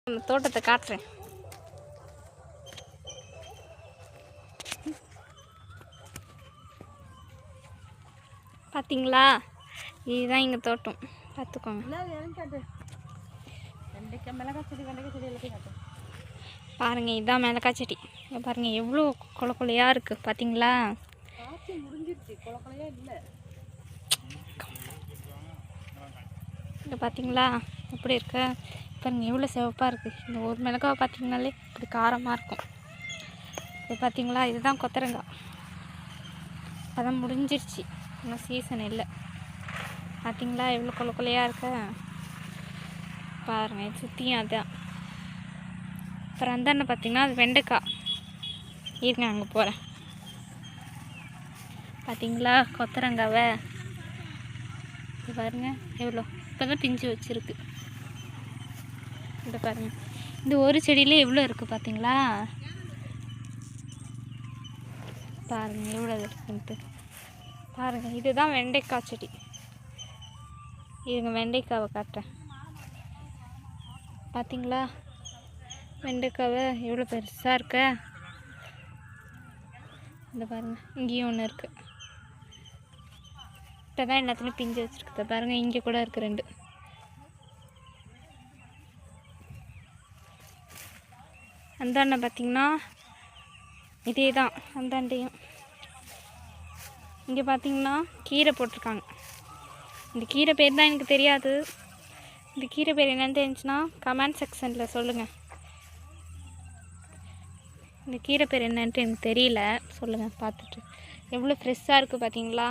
நம்ம தோட்டத்தை காட்டுறேன். பார்த்தீங்களா, இதுதான் எங்கள் தோட்டம். பார்த்துக்கோங்க. பாருங்கள், இதுதான் மிளகாய் செடி. இங்கே பாருங்கள் எவ்வளோ கொலை கொலையாக இருக்குது. பார்த்தீங்களா, இங்கே பார்த்தீங்களா எப்படி இருக்கு பாருங்கள், எவ்வளோ சிவப்பாக இருக்குது. இந்த ஒரு மிளகாவை பார்த்தீங்கனாலே இப்படி காரமாக இருக்கும். இது பார்த்தீங்களா, இதுதான் கொத்தரங்காய். அதான் முடிஞ்சிருச்சு, இன்னும் சீசன் இல்லை. பார்த்தீங்களா எவ்வளோ கொலை கொலையாக இருக்க பாருங்கள். சுற்றியும் அதுதான். அப்புறம் அந்தாண்ட பார்த்தீங்கன்னா அது வெண்டைக்காய். இருங்க அங்கே போகிறேன். பார்த்தீங்களா கொத்தரங்காவை, இது பாருங்கள் எவ்வளோ இப்போ தான் பிஞ்சு வச்சுருக்கு. இதை பாருங்கள், இந்த ஒரு செடியிலே எவ்வளோ இருக்குது பார்த்தீங்களா. பாருங்கள் எவ்வளோ இருக்குன்ட்டு. பாருங்கள், இதுதான் வெண்டைக்காய் செடி. இதுங்க வெண்டைக்காவை காட்டுறேன். பார்த்தீங்களா வெண்டைக்காவை எவ்வளோ பெருசாக இருக்க. இந்த பாருங்கள், இங்கேயும் ஒன்று இருக்குது. இப்போ தான் எல்லாத்துலேயும் பிஞ்சு வச்சுருக்குது. பாருங்கள், இங்கே கூட இருக்குது 2. அந்தாண்ட பார்த்திங்கன்னா இதே தான். அந்தாண்டையும் இங்கே பார்த்திங்கன்னா கீரை போட்டிருக்காங்க. இந்த கீரை பேர் தான் எனக்கு தெரியாது. இந்த கீரை பேர் என்னென்னு தெரிஞ்சுன்னா கமெண்ட் செக்ஷனில் சொல்லுங்கள். இந்த கீரை பேர் என்னன்ட்டு எனக்கு தெரியல, சொல்லுங்கள். பார்த்துட்டு எவ்வளோ ஃப்ரெஷ்ஷாக இருக்குது பார்த்தீங்களா.